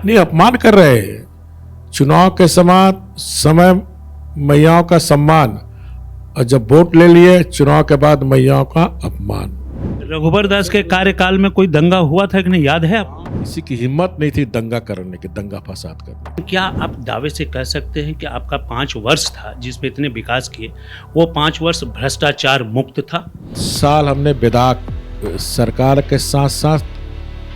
नहीं, अपमान कर रहे हैं। चुनाव के समय मैयाओं का सम्मान, और जब वोट ले लिए चुनाव के बाद मैयाओं का अपमान। रघुबर दास के कार्यकाल में कोई दंगा हुआ था कि नहीं, याद है आपको? किसी की हिम्मत नहीं थी दंगा करने की, दंगा फसाद करने। क्या आप दावे से कह सकते हैं कि आपका 5 वर्ष था जिसमें इतने विकास किए, वो 5 वर्ष भ्रष्टाचार मुक्त था? साल हमने बेदाग सरकार के साथ साथ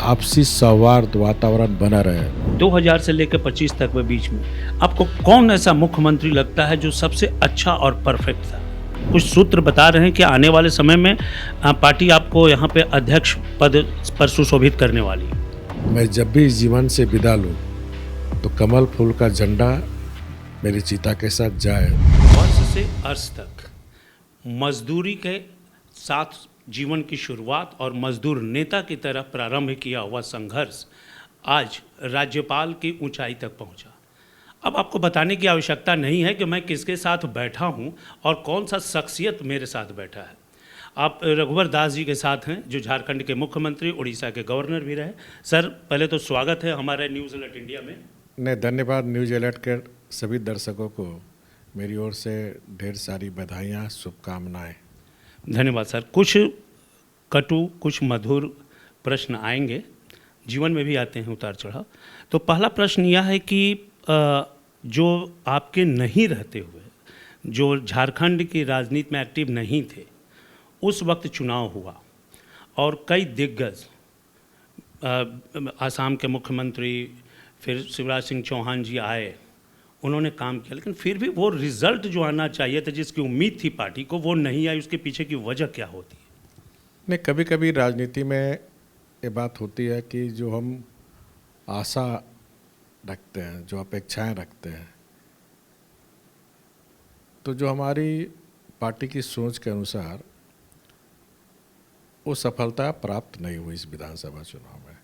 आपसी सौहार्द वातावरण बना रहे। 2000 से लेकर 25 तक के बीच में आपको कौन ऐसा मुख्यमंत्री लगता है जो सबसे अच्छा और परफेक्ट था? कुछ सूत्र बता रहे हैं कि आने वाले समय में पार्टी आपको यहाँ पे अध्यक्ष पद पर सुशोभित करने वाली है। मैं जब भी जीवन से विदा लूं तो कमल फूल का झंडा मेरी चिता के साथ जाए। वर्ष से अर्श तक मजदूरी के साथ जीवन की शुरुआत और मजदूर नेता की तरह प्रारंभ किया हुआ संघर्ष आज राज्यपाल की ऊंचाई तक पहुंचा। अब आपको बताने की आवश्यकता नहीं है कि मैं किसके साथ बैठा हूं और कौन सा शख्सियत मेरे साथ बैठा है। आप रघुवर दास जी के साथ हैं, जो झारखंड के मुख्यमंत्री, उड़ीसा के गवर्नर भी रहे। सर, पहले तो स्वागत है हमारे न्यूज़ अलर्ट इंडिया में। ने धन्यवाद। न्यूज अलर्ट के सभी दर्शकों को मेरी ओर से ढेर सारी बधाइयाँ, शुभकामनाएं। धन्यवाद सर। कुछ कटु, कुछ मधुर प्रश्न आएंगे, जीवन में भी आते हैं उतार चढ़ाव। तो पहला प्रश्न यह है कि जो आपके नहीं रहते हुए, जो झारखंड की राजनीति में एक्टिव नहीं थे, उस वक्त चुनाव हुआ और कई दिग्गज, आसाम के मुख्यमंत्री, फिर शिवराज सिंह चौहान जी आए, उन्होंने काम किया, लेकिन फिर भी वो रिजल्ट जो आना चाहिए था, जिसकी उम्मीद थी पार्टी को, वो नहीं आई। उसके पीछे की वजह क्या होती है? नहीं, कभी कभी राजनीति में ये बात होती है कि जो हम आशा रखते हैं, जो अपेक्षाएं रखते हैं, तो जो हमारी पार्टी की सोच के अनुसार वो सफलता प्राप्त नहीं हुई इस विधानसभा चुनाव में,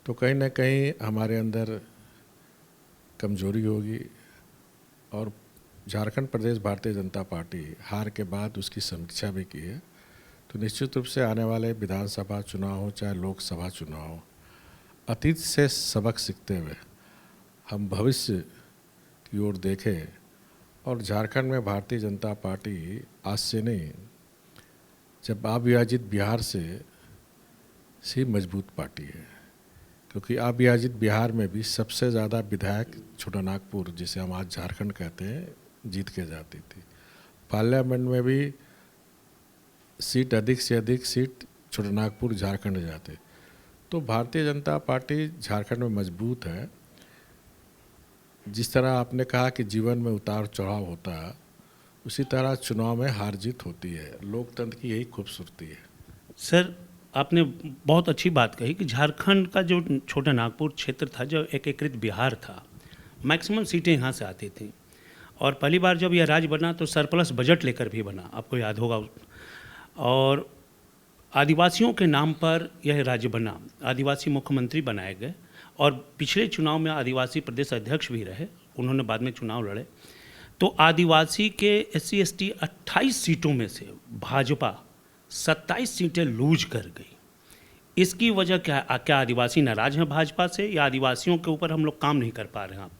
तो कहीं ना कहीं हमारे अंदर कमजोरी होगी। और झारखंड प्रदेश भारतीय जनता पार्टी हार के बाद उसकी समीक्षा भी की है। तो निश्चित रूप से आने वाले विधानसभा चुनाव हो चाहे लोकसभा चुनाव हो, अतीत से सबक सीखते हुए हम भविष्य की ओर देखें। और झारखंड में भारतीय जनता पार्टी आज से नहीं, जब अविभाजित बिहार से मजबूत पार्टी है, क्योंकि अविभाजित बिहार में भी सबसे ज़्यादा विधायक छोटानागपुर, जिसे हम आज झारखंड कहते हैं, जीत के जाती थी। पार्लियामेंट में भी सीट अधिक से अधिक सीट छोटानागपुर झारखंड जाते। तो भारतीय जनता पार्टी झारखंड में मजबूत है। जिस तरह आपने कहा कि जीवन में उतार चढ़ाव होता है, उसी तरह चुनाव में हार जीत होती है। लोकतंत्र की यही खूबसूरती है। सर, आपने बहुत अच्छी बात कही कि झारखंड का जो छोटा नागपुर क्षेत्र था, जो एकीकृत बिहार था, मैक्सिमम सीटें यहाँ से आती थी। और पहली बार जब यह राज्य बना तो सरप्लस बजट लेकर भी बना, आपको याद होगा। और आदिवासियों के नाम पर यह राज्य बना, आदिवासी मुख्यमंत्री बनाए गए। और पिछले चुनाव में आदिवासी प्रदेश अध्यक्ष भी रहे, उन्होंने बाद में चुनाव लड़े। तो आदिवासी के SC ST 28 सीटों में से भाजपा 27 सीटें लूज कर गई। इसकी वजह क्या आदिवासी नाराज हैं भाजपा से, या आदिवासियों के ऊपर हम लोग काम नहीं कर पा रहे हैं? आप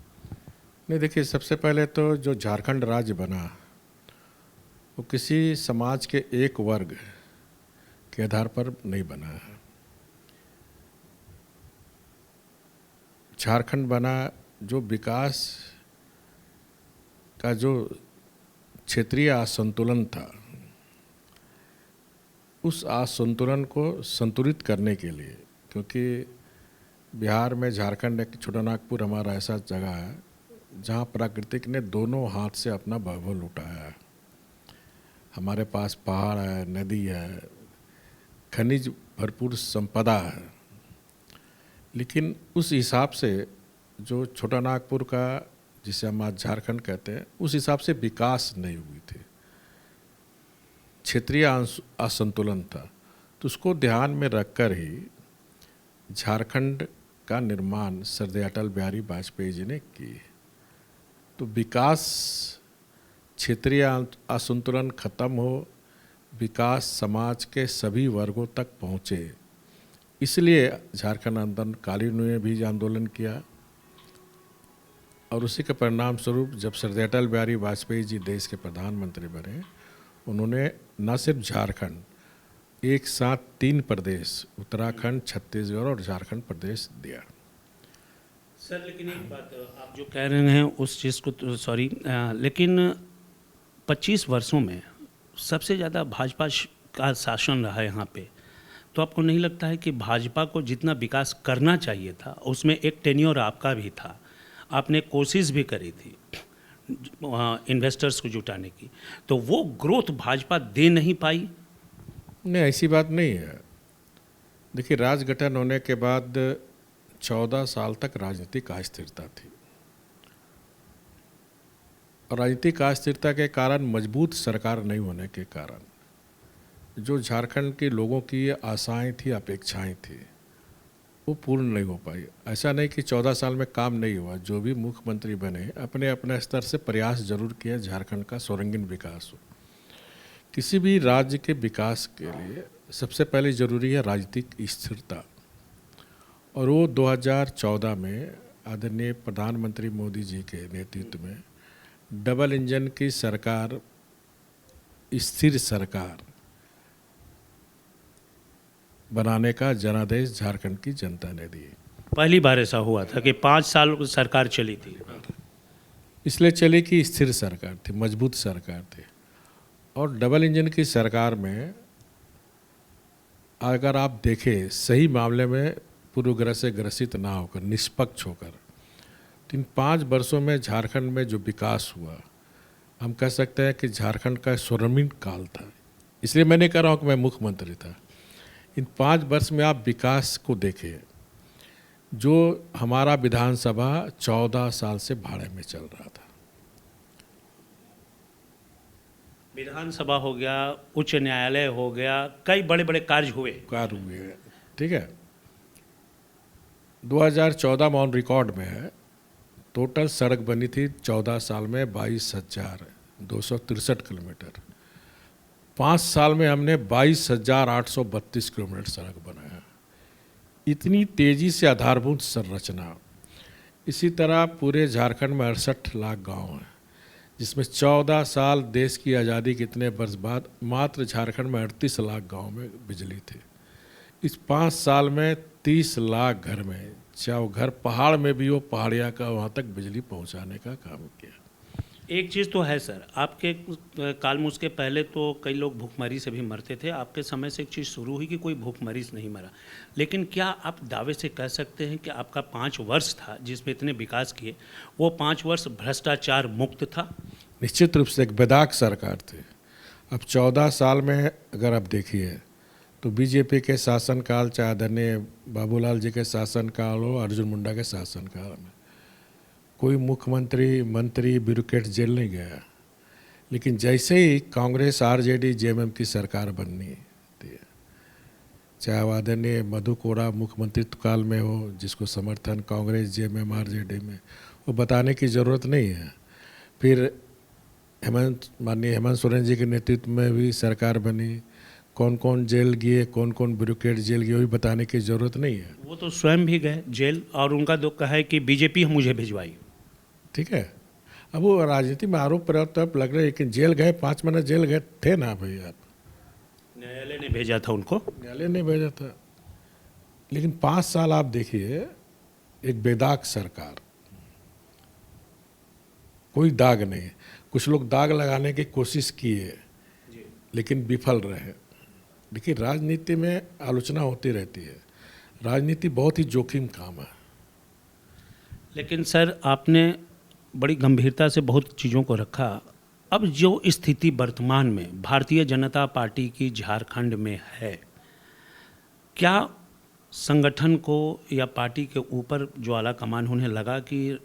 नहीं, देखिए, सबसे पहले तो जो झारखंड राज्य बना वो किसी समाज के एक वर्ग के आधार पर नहीं बना है। झारखंड बना जो विकास का जो क्षेत्रीय असंतुलन था, उस असंतुलन को संतुलित करने के लिए, क्योंकि बिहार में झारखंड एक छोटानागपुर हमारा ऐसा जगह है जहाँ प्रकृति ने दोनों हाथ से अपना वैभव लुटाया है। हमारे पास पहाड़ है, नदी है, खनिज भरपूर संपदा है, लेकिन उस हिसाब से जो छोटानागपुर का, जिसे हम आज झारखंड कहते हैं, उस हिसाब से विकास नहीं हुई थी। क्षेत्रीय असंतुलन था। तो उसको ध्यान में रखकर ही झारखंड का निर्माण श्रद्धेय अटल बिहारी वाजपेयी जी ने की। तो विकास, क्षेत्रीय असंतुलन खत्म हो, विकास समाज के सभी वर्गों तक पहुँचे, इसलिए झारखंड आंदोलनकारियों ने भी आंदोलन किया और उसी के परिणाम स्वरूप जब सरदार अटल बिहारी वाजपेयी जी देश के प्रधानमंत्री बने, उन्होंने न सिर्फ झारखंड, एक साथ 3 प्रदेश, उत्तराखंड, छत्तीसगढ़ और झारखंड प्रदेश दिया। सर लेकिन एक बात आप जो कह रहे हैं उस चीज़ को तो सॉरी, लेकिन 25 वर्षों में सबसे ज़्यादा भाजपा का शासन रहा है यहाँ पे, तो आपको नहीं लगता है कि भाजपा को जितना विकास करना चाहिए था उसमें एक टेन्योर आपका भी था, आपने कोशिश भी करी थी इन्वेस्टर्स को जुटाने की, तो वो ग्रोथ भाजपा दे नहीं पाई? नहीं, ऐसी बात नहीं है। देखिए, राज गठन होने के बाद 14 साल तक राजनीतिक अस्थिरता थी, और राजनीतिक अस्थिरता के कारण, मजबूत सरकार नहीं होने के कारण, जो झारखंड के लोगों की आशाएं थी, अपेक्षाएं थी, वो पूर्ण नहीं हो पाई। ऐसा नहीं कि 14 साल में काम नहीं हुआ, जो भी मुख्यमंत्री बने अपने अपने स्तर से प्रयास जरूर किया झारखंड का सर्वांगीण विकास हो। किसी भी राज्य के विकास के लिए सबसे पहले जरूरी है राजनीतिक स्थिरता, और वो 2014 में आदरणीय प्रधानमंत्री मोदी जी के नेतृत्व में डबल इंजन की सरकार, स्थिर सरकार बनाने का जनादेश झारखंड की जनता ने दी। पहली बार ऐसा हुआ था कि 5 साल सरकार चली थी, इसलिए चली कि स्थिर सरकार थी, मजबूत सरकार थी। और डबल इंजन की सरकार में अगर आप देखें, सही मामले में पूर्वग्रह से ग्रसित ना होकर, निष्पक्ष होकर, तो इन 5 वर्षों में झारखंड में जो विकास हुआ, हम कह सकते हैं कि झारखंड का स्वर्णिम काल था। इसलिए मैंने कह रहा हूँ कि मैं मुख्यमंत्री था। इन 5 वर्ष में आप विकास को देखें, जो हमारा विधानसभा 14 साल से भाड़े में चल रहा था। विधानसभा हो गया, उच्च न्यायालय हो गया, कई बड़े बड़े कार्य हुए। ठीक है। 2014 में ऑन रिकॉर्ड में है, टोटल सड़क बनी थी 14 साल में 22,263 किलोमीटर। 5 साल में हमने 22,832 किलोमीटर सड़क बनाया। इतनी तेजी से आधारभूत संरचना। इसी तरह पूरे झारखंड में 68 लाख गांव हैं, जिसमें 14 साल देश की आज़ादी के इतने वर्ष बाद मात्र झारखंड में 38 लाख गांव में बिजली थी। इस 5 साल में 30 लाख घर में, चाहे वो घर पहाड़ में भी हो, पहाड़िया का, वहाँ तक बिजली पहुँचाने का काम किया। एक चीज़ तो है सर, आपके काल में उसके पहले तो कई लोग भूखमरी से भी मरते थे, आपके समय से एक चीज़ शुरू हुई कि कोई भूखमरी से नहीं मरा। लेकिन क्या आप दावे से कह सकते हैं कि आपका 5 वर्ष था जिसमें इतने विकास किए, वो 5 वर्ष भ्रष्टाचार मुक्त था? निश्चित रूप से एक बेदाग सरकार थी। अब 14 साल में अगर आप देखिए तो बीजेपी के शासनकाल, चाहे आदरणीय बाबूलाल जी के शासनकाल हो, अर्जुन मुंडा के शासनकाल में कोई मुख्यमंत्री, मंत्री, ब्यूरोक्रेट जेल नहीं गया। लेकिन जैसे ही कांग्रेस, आरजेडी, जेएमएम की सरकार बननी थी, चाहे आदरणीय मधु कोड़ा मुख्यमंत्रित्व काल में हो, जिसको समर्थन कांग्रेस, जेएमएम, आरजेडी में, वो बताने की ज़रूरत नहीं है। फिर माननीय हेमंत सोरेन जी के नेतृत्व में भी सरकार बनी, कौन कौन जेल गए, कौन कौन ब्यूरोक्रेट जेल गए, वो भी बताने की ज़रूरत नहीं है। वो तो स्वयं भी गए जेल, और उनका दुख है कि बीजेपी मुझे भिजवाई। ठीक है। अब वो राजनीति में आरोप प्रत्यारोप लग रहे, लेकिन जेल गए, 5 महीने जेल गए थे ना भाई आप। न्यायालय ने भेजा था उनको, न्यायालय ने भेजा था। लेकिन 5 साल आप देखिए, एक बेदाग सरकार, कोई दाग नहीं। कुछ लोग दाग लगाने की कोशिश किए लेकिन विफल रहे। देखिए, राजनीति में आलोचना होती रहती है, राजनीति बहुत ही जोखिम काम है। लेकिन सर आपने बड़ी गंभीरता से बहुत चीज़ों को रखा। अब जो स्थिति वर्तमान में भारतीय जनता पार्टी की झारखंड में है, क्या संगठन को या पार्टी के ऊपर जो आला कमान होने लगा कि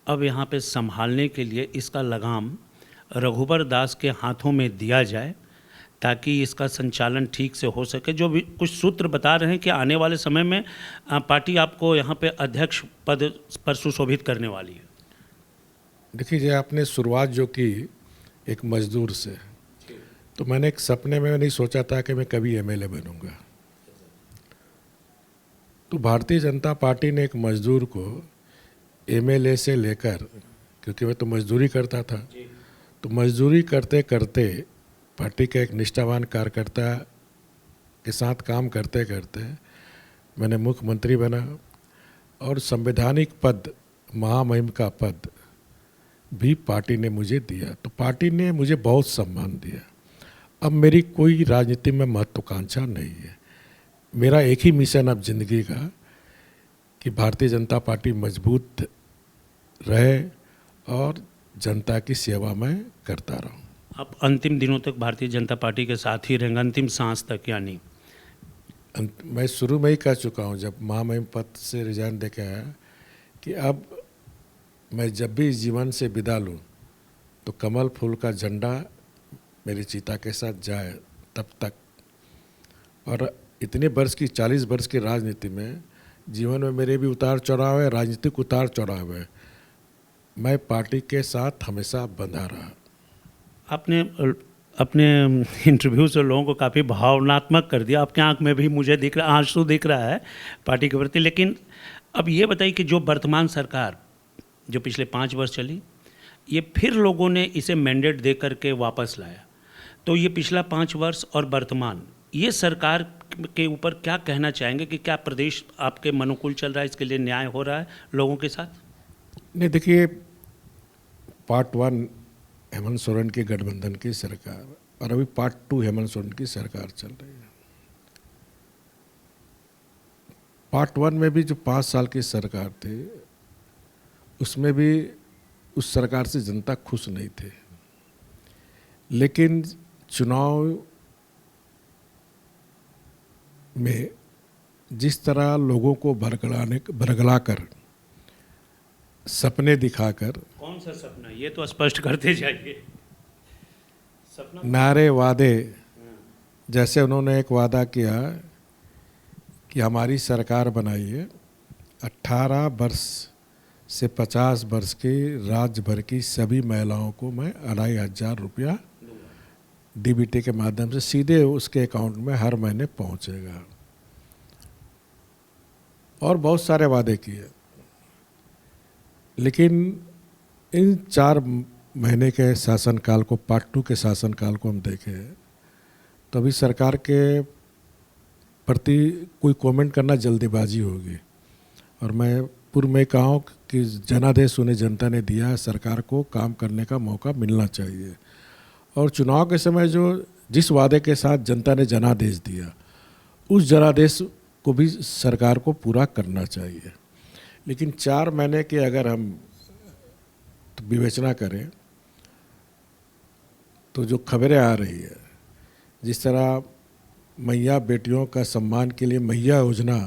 अब यहाँ पे संभालने के लिए इसका लगाम रघुवर दास के हाथों में दिया जाए ताकि इसका संचालन ठीक से हो सके? जो भी कुछ सूत्र बता रहे हैं कि आने वाले समय में पार्टी आपको यहाँ पे अध्यक्ष पद पर सुशोभित करने वाली है। देखिए, जो आपने शुरुआत जो की एक मजदूर से, तो मैंने एक सपने में नहीं सोचा था कि मैं कभी एमएलए बनूंगा। तो भारतीय जनता पार्टी ने एक मजदूर को एमएलए से लेकर क्योंकि मैं तो मजदूरी करता था। तो मजदूरी करते करते पार्टी के एक निष्ठावान कार्यकर्ता के साथ काम करते करते मैंने मुख्यमंत्री बना और संवैधानिक पद, महामहिम का पद भी पार्टी ने मुझे दिया। तो पार्टी ने मुझे बहुत सम्मान दिया। अब मेरी कोई राजनीति में महत्वाकांक्षा नहीं है। मेरा एक ही मिशन अब जिंदगी का कि भारतीय जनता पार्टी मजबूत रहे और जनता की सेवा में करता रहूं। आप अंतिम दिनों तक भारतीय जनता पार्टी के साथ ही रहेंगे, अंतिम सांस तक यानी? मैं शुरू में ही कह चुका हूं, जब महामहिम पद से रिजाइन दे के आया, कि अब मैं जब भी जीवन से विदा लूँ तो कमल फूल का झंडा मेरी चिता के साथ जाए तब तक। और इतने वर्ष की 40 वर्ष की राजनीति में जीवन में मेरे भी उतार चढ़ाव है, राजनीतिक उतार चढ़ाव है। मैं पार्टी के साथ हमेशा बंधा रहा। आपने अपने इंटरव्यू से लोगों को काफ़ी भावनात्मक कर दिया। आपके आंख में भी मुझे दिख रहा, आंसू दिख रहा है पार्टी के प्रति। लेकिन अब ये बताइए कि जो वर्तमान सरकार जो पिछले 5 वर्ष चली, ये फिर लोगों ने इसे मैंडेट दे करके वापस लाया। तो ये पिछला 5 वर्ष और वर्तमान ये सरकार के ऊपर क्या कहना चाहेंगे कि क्या प्रदेश आपके अनुकूल चल रहा है, इसके लिए न्याय हो रहा है लोगों के साथ? नहीं, देखिए, पार्ट 1 हेमंत सोरेन की गठबंधन की सरकार और अभी पार्ट 2 हेमंत सोरेन की सरकार चल रही है। पार्ट 1 में भी जो 5 साल की सरकार थी, उसमें भी उस सरकार से जनता खुश नहीं थे। लेकिन चुनाव में जिस तरह लोगों को भरगलाकर, सपने दिखाकर, कौन सा सपना, ये तो स्पष्ट करते जाइए। सपना, नारे, वादे, जैसे उन्होंने एक वादा किया कि हमारी सरकार बनाइए, 18 वर्ष से 50 वर्ष की राज्य भर की सभी महिलाओं को मैं 2500 रुपया डीबीटी के माध्यम से सीधे उसके अकाउंट में हर महीने पहुंचेगा। और बहुत सारे वादे किए। लेकिन इन 4 महीने के शासनकाल को, पार्ट 2 के शासनकाल को हम देखें तो अभी सरकार के प्रति कोई कमेंट करना जल्दीबाजी होगी। और मैं पूर्व में कहा हूँ कि जनादेश उन्हें जनता ने दिया है, सरकार को काम करने का मौका मिलना चाहिए। और चुनाव के समय जिस वादे के साथ जनता ने जनादेश दिया, उस जनादेश को भी सरकार को पूरा करना चाहिए। लेकिन 4 महीने की अगर हम तो विवेचना करें तो जो खबरें आ रही है, जिस तरह मैया बेटियों का सम्मान के लिए मैया योजना,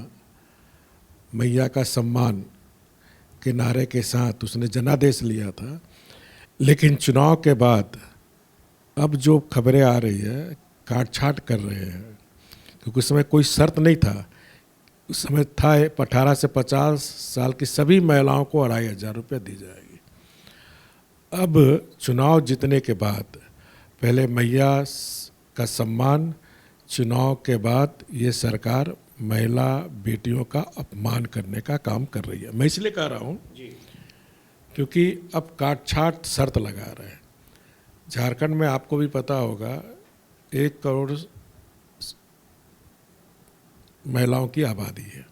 मैया का सम्मान के नारे के साथ उसने जनादेश लिया था। लेकिन चुनाव के बाद अब जो खबरें आ रही है, काट छाट कर रहे हैं, क्योंकि उस समय कोई शर्त नहीं था। उस समय था 18 से 50 साल की सभी महिलाओं को 2500 रुपये दी जाएगी। अब चुनाव जीतने के बाद पहले मैया का सम्मान, चुनाव के बाद ये सरकार महिला बेटियों का अपमान करने का काम कर रही है। मैं इसलिए कह रहा हूँ क्योंकि अब काट छाट शर्त लगा रहे हैं। झारखंड में आपको भी पता होगा 1 करोड़ महिलाओं की आबादी है।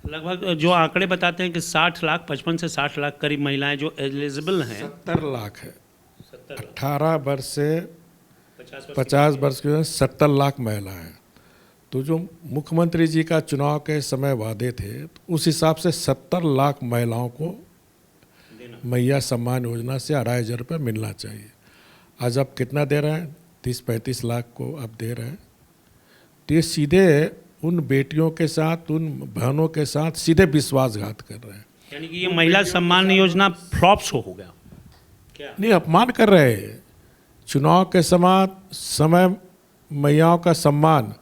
लगभग जो आंकड़े बताते हैं कि 60 लाख, 55 से 60 लाख करीब महिलाएं जो एलिजिबल हैं। 70 लाख है। 18 वर्ष से 50 वर्ष की 70 लाख महिलाएं हैं। तो जो मुख्यमंत्री जी का चुनाव के समय वादे थे, तो उस हिसाब से 70 लाख महिलाओं को मैया सम्मान योजना से 2500 रुपये मिलना चाहिए। आज आप कितना दे रहे हैं? 30-35 लाख को आप दे रहे हैं। तो ये सीधे उन बेटियों के साथ, उन बहनों के साथ सीधे विश्वासघात कर रहे हैं। यानी कि ये महिला सम्मान योजना फ्लॉप शो हो गया क्या? नहीं, अपमान कर रहे हैं। चुनाव के समय मैयाओं का सम्मान,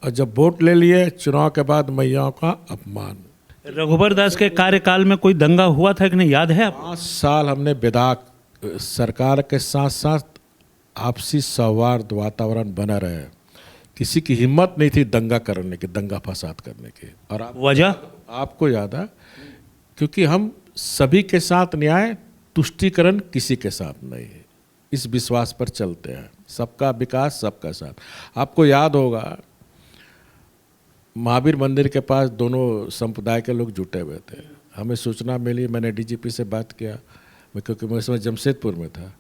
और जब वोट ले लिए चुनाव के बाद मैयाओं का अपमान। रघुबर दास के कार्यकाल में कोई दंगा हुआ था कि नहीं, याद है आपको? 5 साल हमने सरकार के साथ साथ आपसी सौहार्द वातावरण बना रहे। किसी की हिम्मत नहीं थी दंगा करने की, दंगा फसाद करने की। और वजह आपको याद है, क्योंकि हम सभी के साथ न्याय तुष्टीकरण किसी के साथ नहीं है, इस विश्वास पर चलते हैं। सबका विकास सबका साथ। आपको याद होगा महावीर मंदिर के पास दोनों संप्रदाय के लोग जुटे हुए थे। हमें सूचना मिली, मैंने डीजीपी से बात किया, क्योंकि मैं उस समय जमशेदपुर में था।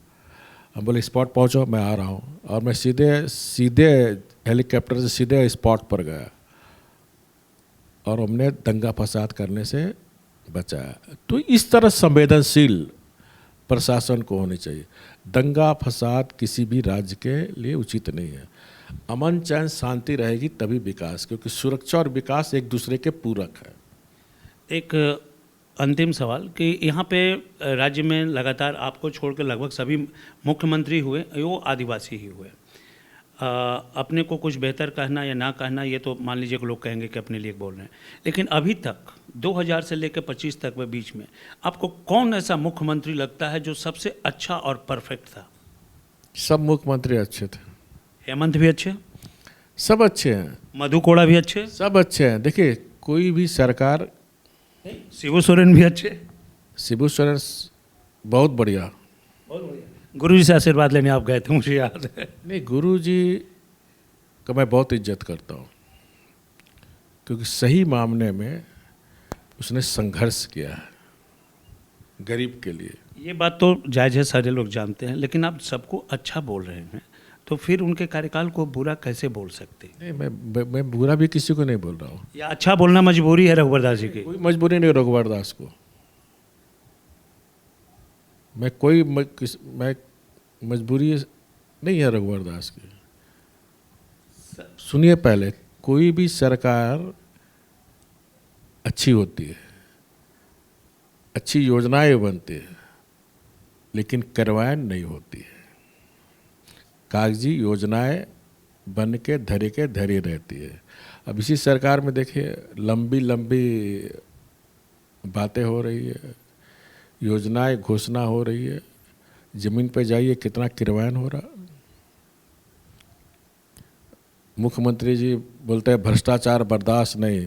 हम बोले स्पॉट पहुंचो, मैं आ रहा हूं। और मैं सीधे हेलीकॉप्टर से सीधे स्पॉट पर गया और हमने दंगा फसाद करने से बचाया। तो इस तरह संवेदनशील प्रशासन को होनी चाहिए। दंगा फसाद किसी भी राज्य के लिए उचित नहीं है। अमन चैन शांति रहेगी तभी विकास, क्योंकि सुरक्षा और विकास एक दूसरे के पूरक है। एक अंतिम सवाल कि यहाँ पे राज्य में लगातार आपको छोड़कर लगभग सभी मुख्यमंत्री हुए, वो आदिवासी ही हुए। अपने को कुछ बेहतर कहना या ना कहना, ये तो मान लीजिए कि लोग कहेंगे कि अपने लिए बोल रहे हैं, लेकिन अभी तक 2000 से लेकर 25 तक में बीच में आपको कौन ऐसा मुख्यमंत्री लगता है जो सबसे अच्छा और परफेक्ट था? सब मुख्यमंत्री अच्छे थे। हेमंत भी अच्छे, सब अच्छे हैं। मधु कोड़ा भी अच्छे, सब अच्छे हैं। देखिए कोई भी सरकार, शिबू सोरेन भी अच्छे, शिबू सोरेन बहुत बढ़िया। गुरु जी से आशीर्वाद लेने आप गए थे, मुझे याद है। नहीं, गुरु जी का मैं बहुत इज्जत करता हूँ, क्योंकि सही मामले में उसने संघर्ष किया है गरीब के लिए। ये बात तो जायज़ है, सारे लोग जानते हैं, लेकिन आप सबको अच्छा बोल रहे हैं, तो फिर उनके कार्यकाल को बुरा कैसे बोल सकते? नहीं, मैं बुरा भी किसी को नहीं बोल रहा हूँ। या अच्छा बोलना मजबूरी है रघुवर दास जी की? कोई मजबूरी नहीं रघुवर दास को। मैं मजबूरी नहीं है रघुवर दास की। सुनिए, पहले कोई भी सरकार अच्छी होती है, अच्छी योजनाएं बनती है, लेकिन कार्यान्वयन नहीं होती है। कागजी योजनाएं बन के धरी रहती है। अब इसी सरकार में देखिए लंबी लंबी बातें हो रही है, योजनाएं घोषणा हो रही है, जमीन पे जाइए कितना क्रियान्वयन हो रहा। मुख्यमंत्री जी बोलते हैं भ्रष्टाचार बर्दाश्त नहीं,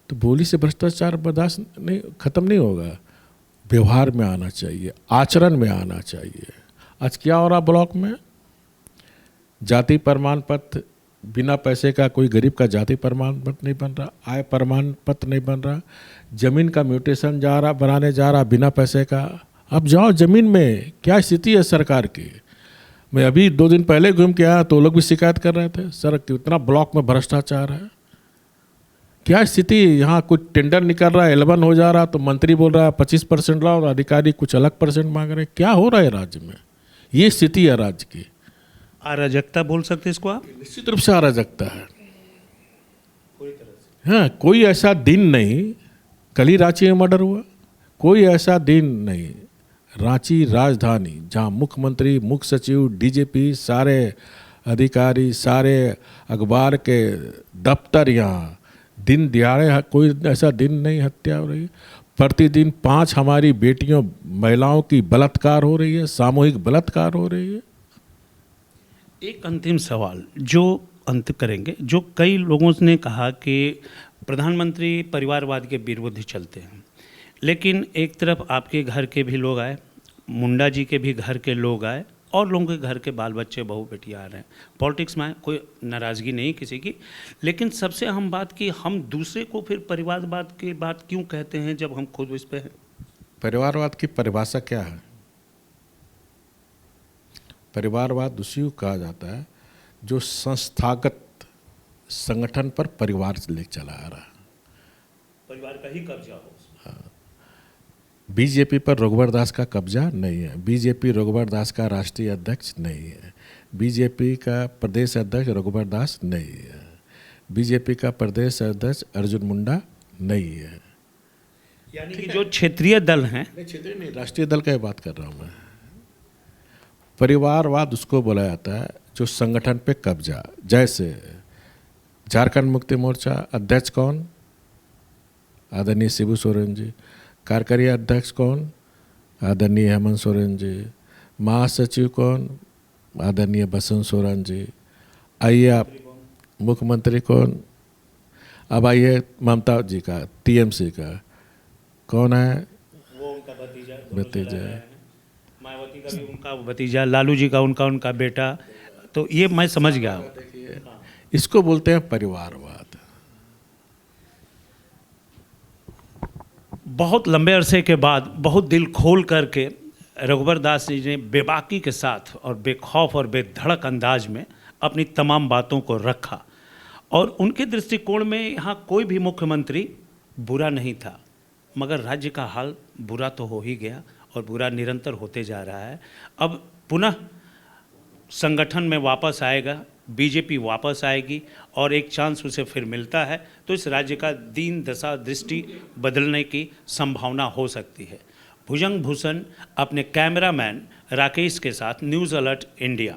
तो बोली से भ्रष्टाचार बर्दाश्त नहीं, खत्म नहीं होगा। व्यवहार में आना चाहिए, आचरण में आना चाहिए। आज क्या हो रहा ब्लॉक में? जाति प्रमाण पत्र बिना पैसे का, कोई गरीब का जाति प्रमाण पत्र नहीं बन रहा, आय प्रमाण पत्र नहीं बन रहा, जमीन का म्यूटेशन बनाने जा रहा बिना पैसे का। अब जाओ जमीन में, क्या स्थिति है सरकार की। मैं अभी 2 दिन पहले घूम के आया तो लोग भी शिकायत कर रहे थे, सर कितना ब्लॉक में भ्रष्टाचार है, क्या स्थिति। यहाँ कुछ टेंडर निकल रहा है, 11 हो जा रहा, तो मंत्री बोल रहा है 25% लाओ, और अधिकारी कुछ अलग परसेंट मांग रहे हैं। क्या हो रहा है राज्य में? ये स्थिति है राज्य की। अराजकता बोल सकते इसको आप? निश्चित रूप से अराजकता है पूरी तरह से। हाँ, कोई ऐसा दिन नहीं, कल ही रांची में मर्डर हुआ, कोई ऐसा दिन नहीं। रांची राजधानी जहाँ मुख्यमंत्री, मुख्य सचिव, डीजीपी, सारे अधिकारी, सारे अखबार के दफ्तर, यहाँ दिन दिहाड़े कोई ऐसा दिन नहीं हत्या हो रही है। प्रतिदिन 5 हमारी बेटियों, महिलाओं की बलात्कार हो रही है, सामूहिक बलात्कार हो रही है। एक अंतिम सवाल जो अंत करेंगे, जो कई लोगों ने कहा कि प्रधानमंत्री परिवारवाद के विरुद्ध चलते हैं, लेकिन एक तरफ आपके घर के भी लोग आए, मुंडा जी के भी घर के लोग आए, और लोगों के घर के बाल बच्चे बहू बेटियाँ आ रहे हैं। पॉलिटिक्स में कोई नाराज़गी नहीं किसी की, लेकिन सबसे अहम बात कि हम दूसरे को फिर परिवारवाद की बात क्यों कहते हैं जब हम खुद इस पे हैं? परिवारवाद की परिभाषा क्या है? परिवारवाद उसी को कहा जाता है जो संस्थागत संगठन पर परिवार से लेकर चला आ रहा है, परिवार का ही कब्जा हो। बीजेपी पर रघुवर दास का कब्जा नहीं है। बीजेपी रघुवर दास का राष्ट्रीय अध्यक्ष नहीं है। बीजेपी का प्रदेश अध्यक्ष रघुवर दास नहीं है। बीजेपी का प्रदेश अध्यक्ष अर्जुन मुंडा नहीं है। यानी कि जो क्षेत्रीय दल हैं, नहीं क्षेत्रीय नहीं, राष्ट्रीय दल का बात कर रहा हूँ मैं। परिवारवाद उसको बोला जाता है जो संगठन पे कब्जा। जैसे झारखंड मुक्ति मोर्चा अध्यक्ष कौन? आदरणीय शिबू सोरेन जी। कार्यकारी अध्यक्ष कौन? आदरणीय हेमंत सोरेन जी। महासचिव कौन? आदरणीय बसंत सोरेन जी। आइए आप, मुख्यमंत्री कौन? अब आइए ममता जी का, टीएमसी का कौन है? वो उनका भतीजा भतीजा है। मायावती का भी उनका भतीजा, लालू जी का उनका बेटा, तो ये मैं समझ गया। देखिए, इसको बोलते हैं परिवारवाद। बहुत लंबे अरसे के बाद बहुत दिल खोल करके रघुवर दास जी ने बेबाकी के साथ और बेखौफ और बेधड़क अंदाज में अपनी तमाम बातों को रखा, और उनके दृष्टिकोण में यहाँ कोई भी मुख्यमंत्री बुरा नहीं था, मगर राज्य का हाल बुरा तो हो ही गया और बुरा निरंतर होते जा रहा है। अब पुनः संगठन में वापस आएगा, बीजेपी वापस आएगी और एक चांस उसे फिर मिलता है तो इस राज्य का दीन दशा दृष्टि बदलने की संभावना हो सकती है। भुजंग भूषण अपने कैमरामैन राकेश के साथ, न्यूज़ अलर्ट इंडिया।